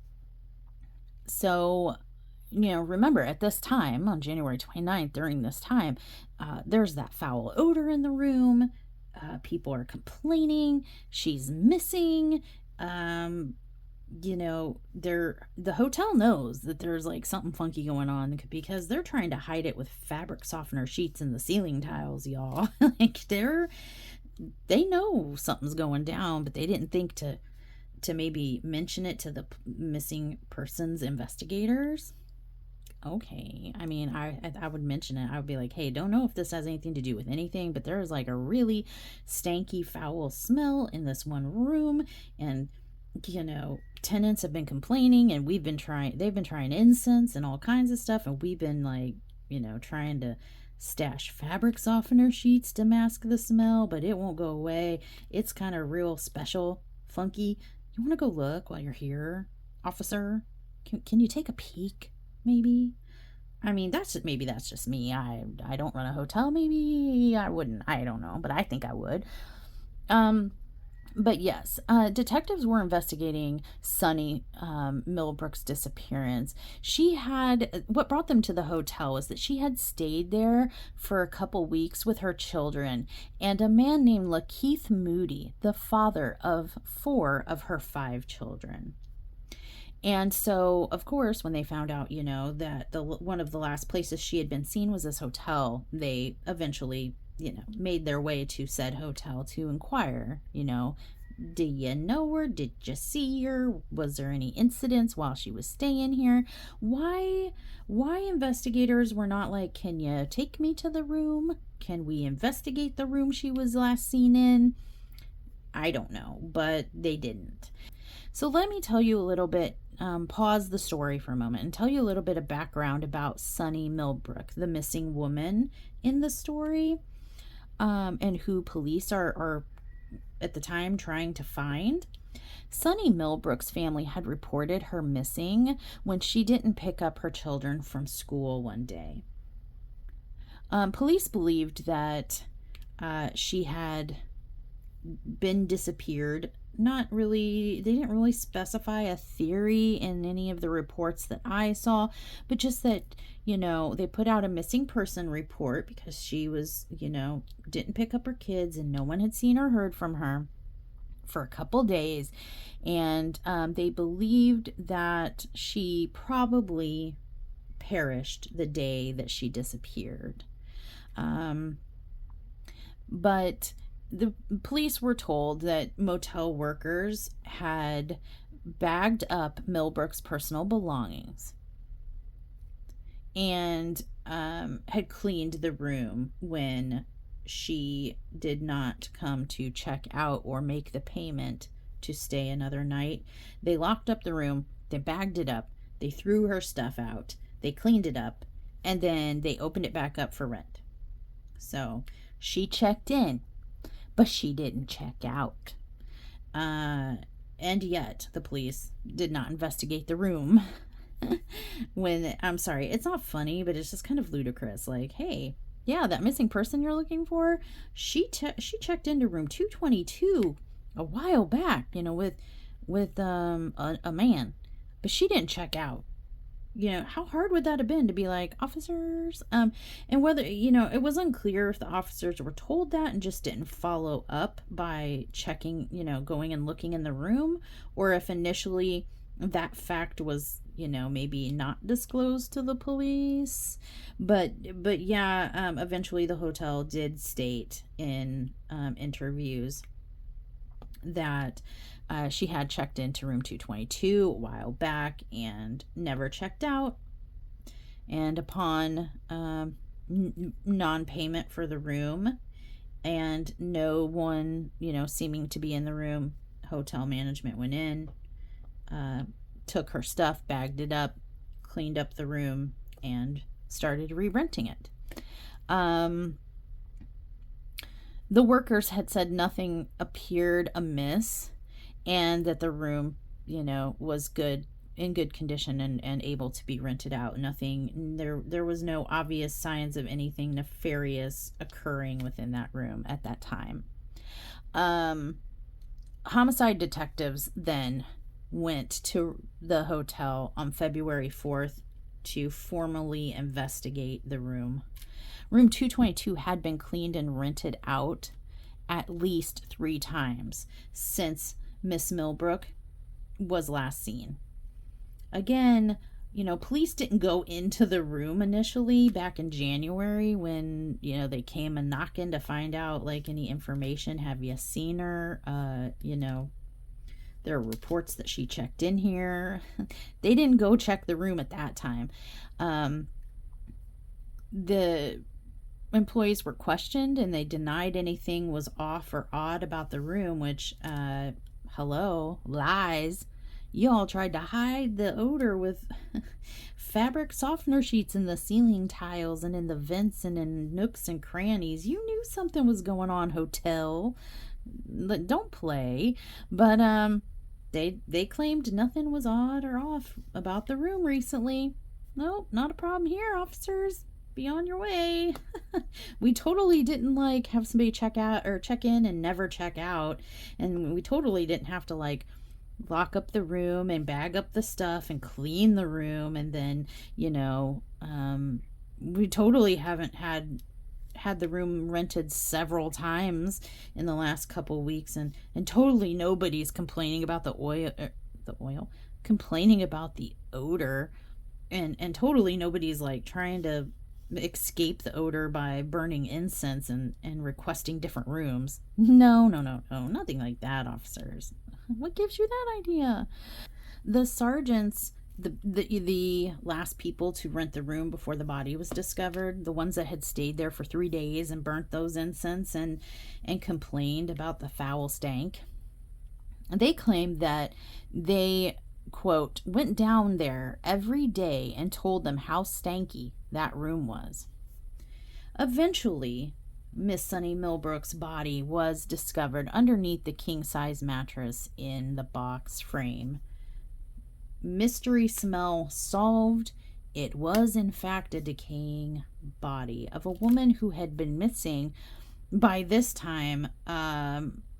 So, remember, at this time, on January 29th, during this time, there's that foul odor in the room. People are complaining. She's missing. The hotel knows that there's like something funky going on, because they're trying to hide it with fabric softener sheets in the ceiling tiles, y'all. Like, they know something's going down, but they didn't think to maybe mention it to the missing persons investigators. Okay, I mean, I would mention it. I would be like, "Hey, don't know if this has anything to do with anything, but there's like a really stanky, foul smell in this one room, and tenants have been complaining, and they've been trying incense and all kinds of stuff, and we've been like, trying to stash fabric softener sheets to mask the smell, but it won't go away. It's kind of real special, funky. You want to go look while you're here, officer? Can you take a peek, maybe?" I mean, that's just me. I don't run a hotel. Maybe I wouldn't. I don't know, but I think I would. But yes, detectives were investigating Sunny Millbrook's disappearance. What brought them to the hotel was that she had stayed there for a couple weeks with her children and a man named Lakeith Moody, the father of 4 of her 5 children. And so, of course, when they found out, that one of the last places she had been seen was this hotel, they eventually made their way to said hotel to inquire, "Do you know her? Did you see her? Was there any incidents while she was staying here?" Why investigators were not like, "Can you take me to the room? Can we investigate the room she was last seen in?" I don't know, but they didn't. So let me tell you a little bit, pause the story for a moment and tell you a little bit of background about Sunny Millbrook, the missing woman in the story, and who police are at the time trying to find. Sunny Millbrook's family had reported her missing when she didn't pick up her children from school one day. Police believed that she had been disappeared. They didn't really specify a theory in any of the reports that I saw, but just that, they put out a missing person report because she was, didn't pick up her kids and no one had seen or heard from her for a couple days. And they believed that she probably perished the day that she disappeared. But the police were told that motel workers had bagged up Millbrook's personal belongings and had cleaned the room when she did not come to check out or make the payment to stay another night. They locked up the room, they bagged it up, they threw her stuff out, they cleaned it up, and then they opened it back up for rent. So she checked in, but she didn't check out. And yet the police did not investigate the room. I'm sorry, it's not funny, but it's just kind of ludicrous. Like, hey, yeah, that missing person you're looking for, she checked into room 222 a while back, with a man, but she didn't check out. How hard would that have been to be like, officers? And whether, it was unclear if the officers were told that and just didn't follow up by checking, going and looking in the room, or if initially that fact was, maybe not disclosed to the police. But yeah, eventually the hotel did state in interviews that she had checked into room 222 a while back and never checked out. And upon non-payment for the room and no one, seeming to be in the room, hotel management went in, took her stuff, bagged it up, cleaned up the room, and started re-renting it. The workers had said nothing appeared amiss and that the room, was in good condition and able to be rented out. There was no obvious signs of anything nefarious occurring within that room at that time. Homicide detectives then went to the hotel on February 4th to formally investigate the room. Room 222 had been cleaned and rented out at least 3 times since Miss Millbrook was last seen. Again, police didn't go into the room initially back in January when, they came and knocking to find out, like, any information. Have you seen her? There are reports that she checked in here. They didn't go check the room at that time. The employees were questioned and they denied anything was off or odd about the room, which, hello, lies. You all tried to hide the odor with fabric softener sheets in the ceiling tiles and in the vents and in nooks and crannies. You knew something was going on, hotel. Don't play. But they claimed nothing was odd or off about the room recently. Nope, not a problem here, officers. Be on your way. We totally didn't have somebody check out or check in and never check out, and we totally didn't have to lock up the room and bag up the stuff and clean the room, and then we totally haven't had the room rented several times in the last couple weeks, and totally nobody's complaining about the oil, complaining about the odor, and totally nobody's trying to escape the odor by burning incense and requesting different rooms. No, nothing like that, officers. What gives you that idea? The sergeants, the last people to rent the room before the body was discovered, the ones that had stayed there for 3 days and burnt those incense and complained about the foul stank, they claimed that they, quote, went down there every day and told them how stanky that room was. Eventually, Miss Sunny Millbrook's body was discovered underneath the king-size mattress in the box frame. Mystery smell solved. It was, in fact, a decaying body of a woman who had been missing by this time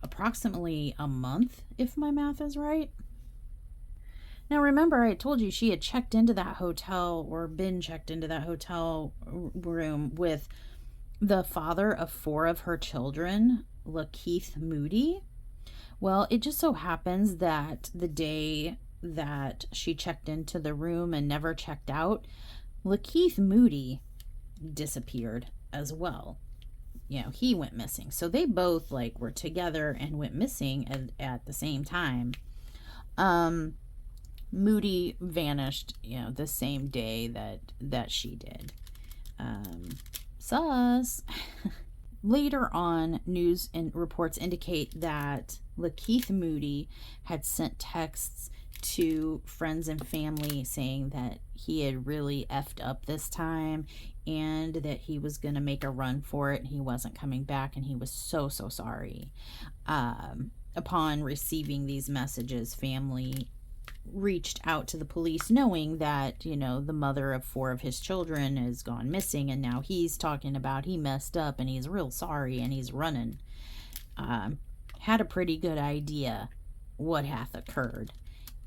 approximately a month, if my math is right. Now, remember, I told you she had checked into that hotel or been checked into that hotel room with the father of 4 of her children, Lakeith Moody. Well, it just so happens that the day that she checked into the room and never checked out, Lakeith Moody disappeared as well. He went missing. So they both were together and went missing at the same time. Moody vanished, the same day that she did. Sus. Later on, news and reports indicate that Lakeith Moody had sent texts to friends and family saying that he had really effed up this time and that he was going to make a run for it and he wasn't coming back and he was so sorry. upon receiving these messages, family reached out to the police knowing that, you know, the mother of 4 of his children has gone missing, and now he's talking about he messed up and he's real sorry and he's running. Had a pretty good idea what hath occurred,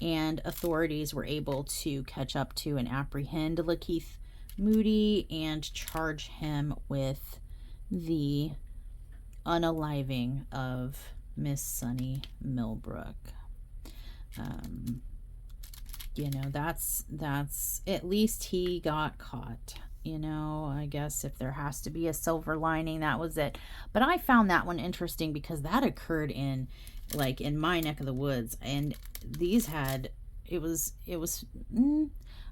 and authorities were able to catch up to and apprehend Lakeith Moody and charge him with the unaliving of Miss Sunny Millbrook. You know, that's at least he got caught. You know, I guess if there has to be a silver lining, that was it. But I found that one interesting because that occurred in, like, in my neck of the woods, and these had, it was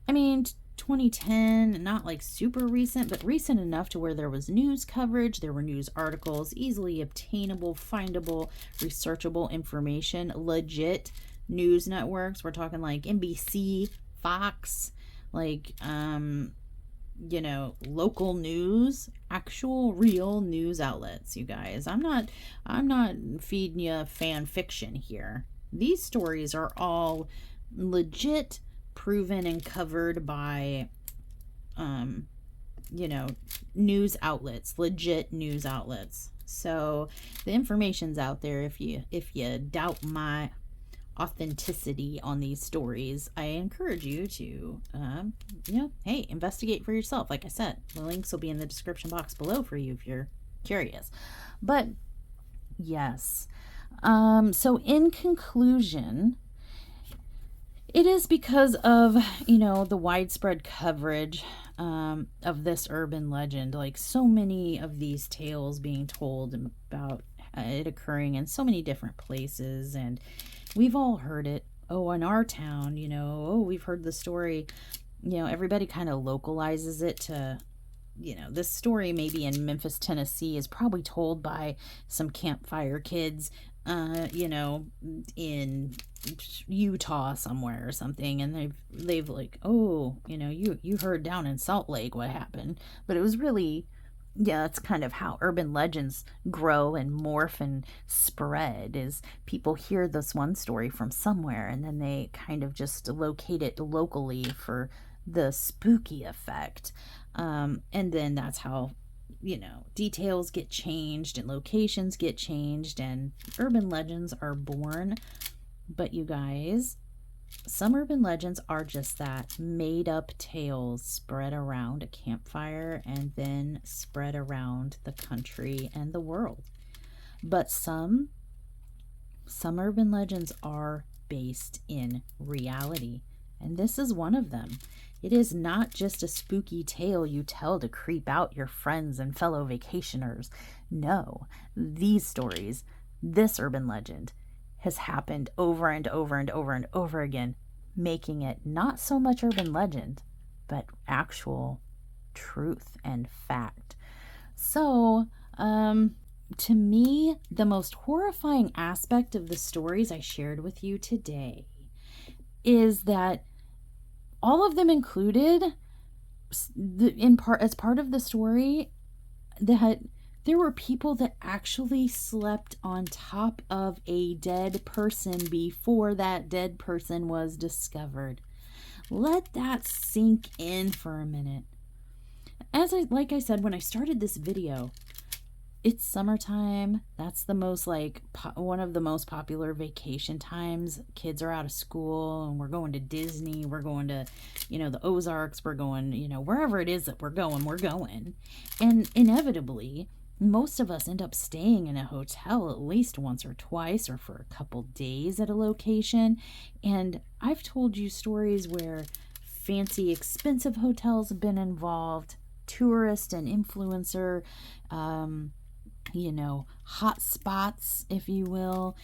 I mean, 2010, not like super recent, but recent enough to where there was news coverage, there were news articles, easily obtainable, findable, researchable information, legit news networks. We're talking like NBC, Fox, like you know, local news, actual real news outlets, you guys. I'm not feeding you fan fiction here. These stories are all legit, proven and covered by you know, news outlets, legit news outlets. So the information's out there. If you doubt my authenticity on these stories, I encourage you to you know, hey, investigate for yourself. Like I said, the links will be in the description box below for you if you're curious. But yes, so in conclusion, it is because of, you know, the widespread coverage of this urban legend, like so many of these tales being told about it occurring in so many different places, and we've all heard it. Oh, in our town, you know, oh, we've heard the story. You know, everybody kind of localizes it to, you know, this story maybe in Memphis, Tennessee is probably told by some campfire kids, you know, in Utah somewhere or something, and they've like, oh, you know, you heard down in Salt Lake what happened, but it was really, yeah, that's kind of how urban legends grow and morph and spread, is people hear this one story from somewhere and then they kind of just locate it locally for the spooky effect. And then that's how, you know, details get changed and locations get changed and urban legends are born. But you guys, some urban legends are just that, made up tales spread around a campfire and then spread around the country and the world. But some urban legends are based in reality, and this is one of them. It is not just a spooky tale you tell to creep out your friends and fellow vacationers. No, these stories, this urban legend, has happened over and over and over and over again, making it not so much urban legend, but actual truth and fact. So, to me, the most horrifying aspect of the stories I shared with you today is that all of them included, as part of the story, that there were people that actually slept on top of a dead person before that dead person was discovered. Let that sink in for a minute. Like I said when I started this video, it's summertime. That's the most, like, one of the most popular vacation times. Kids are out of school and we're going to Disney. We're going to, you know, the Ozarks. We're going, you know, wherever it is that we're going. And inevitably, most of us end up staying in a hotel at least once or twice or for a couple days at a location. And I've told you stories where fancy, expensive hotels have been involved, tourist and influencer, you know, hot spots, if you will,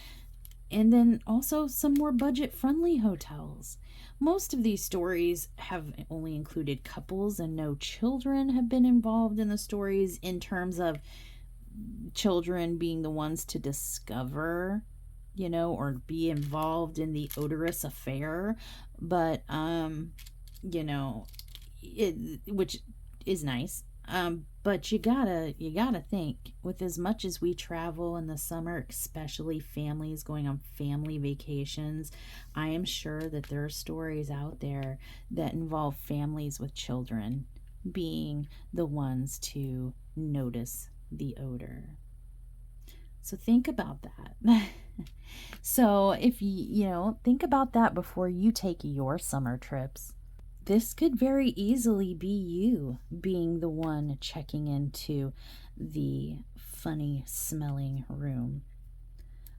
and then also some more budget-friendly hotels. Most of these stories have only included couples, and no children have been involved in the stories, in terms of children being the ones to discover, you know, or be involved in the odorous affair. But, you know, which is nice. But you gotta think, with as much as we travel in the summer, especially families going on family vacations, I am sure that there are stories out there that involve families with children being the ones to notice the odor. So think about that. So if think about that before you take your summer trips. This could very easily be you being the one checking into the funny smelling room.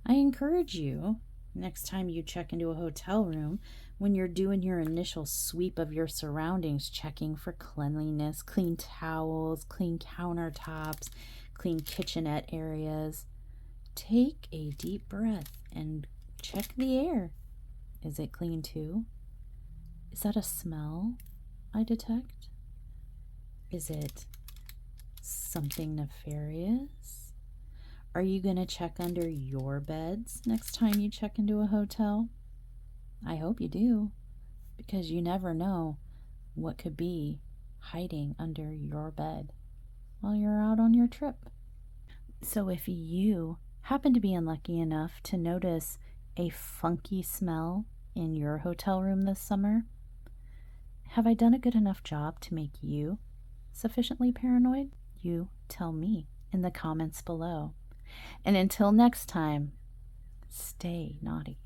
I encourage you, next time you check into a hotel room, when you're doing your initial sweep of your surroundings, checking for cleanliness, clean towels, clean countertops, clean kitchenette areas, take a deep breath and check the air. Is it clean too? Is that a smell I detect? Is it something nefarious? Are you going to check under your beds next time you check into a hotel? I hope you do, because you never know what could be hiding under your bed while you're out on your trip. So if you happen to be unlucky enough to notice a funky smell in your hotel room this summer, have I done a good enough job to make you sufficiently paranoid? You tell me in the comments below. And until next time, stay naughty.